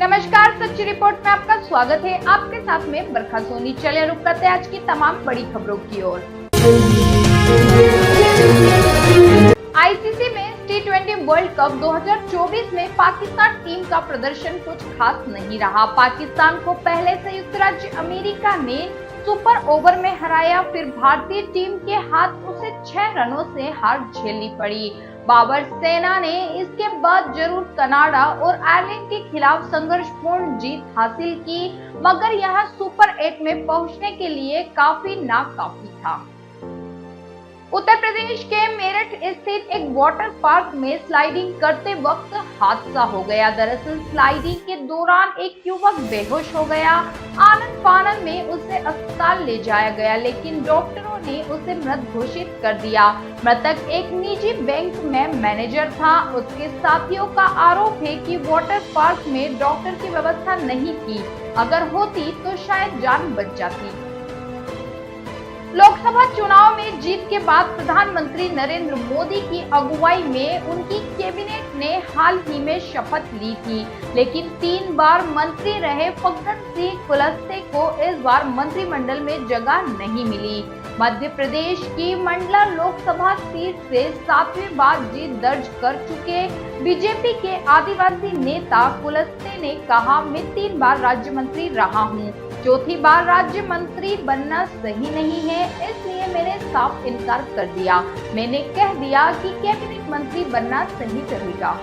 नमस्कार, सच्ची रिपोर्ट में आपका स्वागत है। आपके साथ में बरखा सोनी। चलिए रुक करते हैं आज की तमाम बड़ी खबरों की ओर। आईसीसी में T20 वर्ल्ड कप 2024 में पाकिस्तान टीम का प्रदर्शन कुछ खास नहीं रहा। पाकिस्तान को पहले संयुक्त राज्य अमेरिका ने सुपर ओवर में हराया, फिर भारतीय टीम के हाथ उसे 6 रनों से हार झेलनी पड़ी। बाबर सेना ने इसके बाद जरूर कनाडा और आयरलैंड के खिलाफ संघर्षपूर्ण जीत हासिल की, मगर यह सुपर 8 में पहुंचने के लिए काफी नाकाफी था। उत्तर प्रदेश के मेरठ स्थित एक वाटर पार्क में स्लाइडिंग करते वक्त हादसा हो गया। दरअसल स्लाइडिंग के दौरान एक युवक बेहोश हो गया। आनंद फानन में उसे अस्पताल ले जाया गया, लेकिन डॉक्टरों ने उसे मृत घोषित कर दिया। मृतक एक निजी बैंक में मैनेजर था। उसके साथियों का आरोप है कि वाटर पार्क में डॉक्टर की व्यवस्था नहीं थी। अगर होती तो शायद जान बच जाती। लोकसभा चुनाव में जीत के बाद प्रधानमंत्री नरेंद्र मोदी की अगुवाई में उनकी कैबिनेट ने हाल ही में शपथ ली थी, लेकिन 3 बार मंत्री रहे फग्गन सिंह कुलस्ते को इस बार मंत्रिमंडल में जगह नहीं मिली। मध्य प्रदेश की मंडला लोकसभा सीट से 7वीं बार जीत दर्ज कर चुके बीजेपी के आदिवासी नेता कुलस्ते ने कहा, मैं 3 बार राज्य मंत्री रहा हूँ, 4थी बार राज्य मंत्री बनना सही नहीं है, इसलिए मैंने साफ इनकार कर दिया। मैंने कह दिया कि कैबिनेट मंत्री बनना सही रहेगा।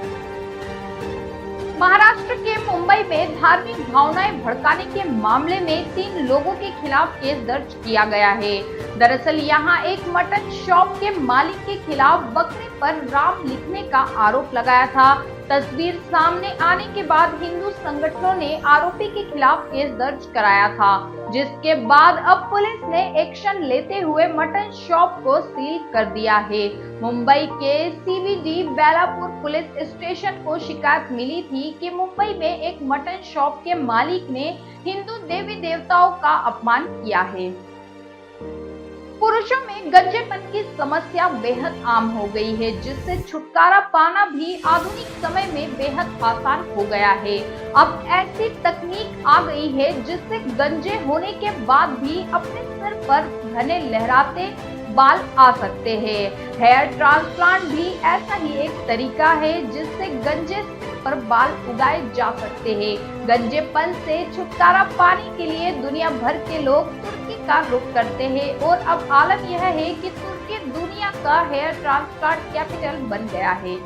महाराष्ट्र के मुंबई में धार्मिक भावनाएं भड़काने के मामले में 3 लोगों के खिलाफ केस दर्ज किया गया है। दरअसल यहां एक मटन शॉप के मालिक के खिलाफ बकरे पर राम लिखने का आरोप लगाया था। तस्वीर सामने आने के बाद हिंदू संगठनों ने आरोपी के खिलाफ केस दर्ज कराया था, जिसके बाद अब पुलिस ने एक्शन लेते हुए मटन शॉप को सील कर दिया है। मुंबई के सीबीडी बेलापुर पुलिस स्टेशन को शिकायत मिली थी कि मुंबई में एक मटन शॉप के मालिक ने हिंदू देवी देवताओं का अपमान किया है। पुरुषों में गंजेपन की समस्या बेहद आम हो गई है, जिससे छुटकारा पाना भी आधुनिक समय में बेहद आसान हो गया है। अब ऐसी तकनीक आ गई है जिससे गंजे होने के बाद भी अपने सिर पर घने लहराते बाल आ सकते हैं। हेयर ट्रांसप्लांट भी ऐसा ही एक तरीका है जिससे गंजे पर बाल उगाए जा सकते हैं। गंजेपन से छुटकारा पाने के लिए दुनिया भर के लोग तुर्की का रुख करते हैं और अब आलम यह है कि तुर्की दुनिया का हेयर ट्रांसप्लांट कैपिटल बन गया है।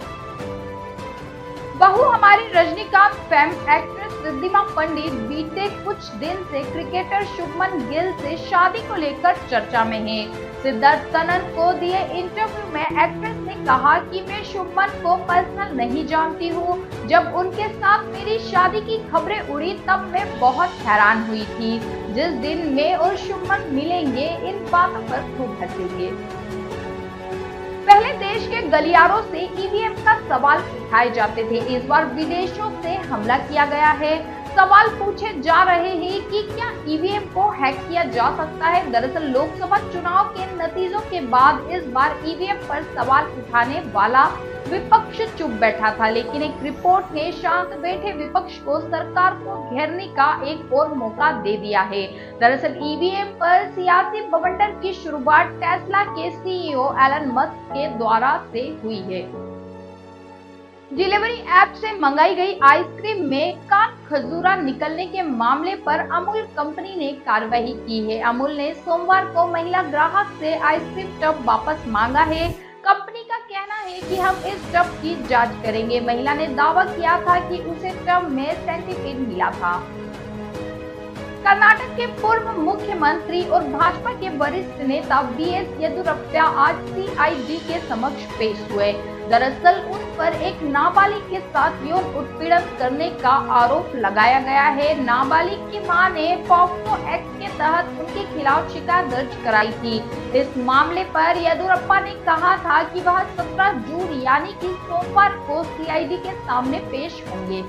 बहू हमारी रजनीकांत फेम एक्ट्रेस रिद्धिमा पंडित बीते कुछ दिन से क्रिकेटर शुभमन गिल से शादी को लेकर चर्चा में है। सिद्धार्थ कनन को दिए इंटरव्यू में एक्ट्रेस ने कहा कि मैं शुभमन को पर्सनल नहीं जानती हूँ। जब उनके साथ मेरी शादी की खबरें उड़ी तब मैं बहुत हैरान हुई थी। जिस दिन मैं और शुभमन मिलेंगे इन बातों पर खूब हंसेंगे। पहले देश के गलियारों से ईवीएम का सवाल उठाए जाते थे, इस बार विदेशों से हमला किया गया है। सवाल पूछे जा रहे हैं कि क्या ईवीएम को हैक किया जा सकता है। दरअसल लोकसभा चुनाव के नतीजों के बाद इस बार ईवीएम पर सवाल उठाने वाला विपक्ष चुप बैठा था, लेकिन एक रिपोर्ट ने शांत बैठे विपक्ष को सरकार को घेरने का एक और मौका दे दिया है। दरअसल ईवीएम पर सियासी बवंडर की शुरुआत टेस्ला के सीईओ एलन मस्क के द्वारा से हुई है। डिलीवरी ऐप से मंगाई गई आइसक्रीम में कान खजूरा निकलने के मामले पर अमूल कंपनी ने कार्रवाई की है। अमूल ने सोमवार को महिला ग्राहक से आइसक्रीम टब वापस मांगा है। कंपनी का कहना है कि हम इस टब की जांच करेंगे। महिला ने दावा किया था कि उसे टब में सेंटीपीड मिला था। कर्नाटक के पूर्व मुख्यमंत्री और भाजपा के वरिष्ठ नेता बीएस येदियुरप्पा आज सीआईडी के समक्ष पेश हुए। दरअसल उन पर एक नाबालिग के साथ यौन उत्पीड़न करने का आरोप लगाया गया है। नाबालिग की मां ने पॉक्सो एक्ट के तहत उनके खिलाफ शिकायत दर्ज कराई थी। इस मामले पर येदियुरप्पा ने कहा था कि वह 17 जून यानी कि सोमवार को सीआईडी के सामने पेश होंगे।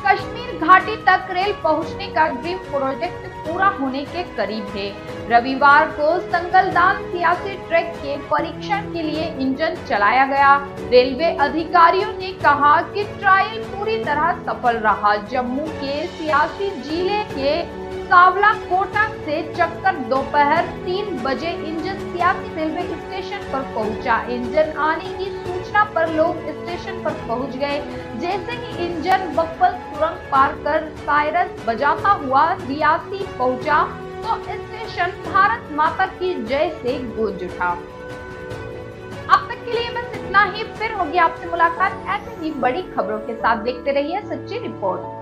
कश्मीर घाटी तक रेल पहुंचने का ड्रीम प्रोजेक्ट पूरा होने के करीब है। रविवार को संगलदान सियासी ट्रैक के परीक्षण के लिए इंजन चलाया गया। रेलवे अधिकारियों ने कहा कि ट्रायल पूरी तरह सफल रहा। जम्मू के सियासी जिले के कावला कोटा से चक्कर दोपहर 3 बजे इंजन सियासी रेलवे स्टेशन पर पहुंचा। इंजन आने की सूचना पर लोग स्टेशन पर पहुंच गए। जैसे ही इंजन बक्पल सुरंग पार कर सायरन बजाता हुआ रियासी पहुंचा तो स्टेशन भारत माता की जय से गूंज उठा। अब तक के लिए बस इतना ही। फिर होगी आपसे मुलाकात ऐसी ही बड़ी खबरों के साथ। देखते रहिए सच्ची रिपोर्ट।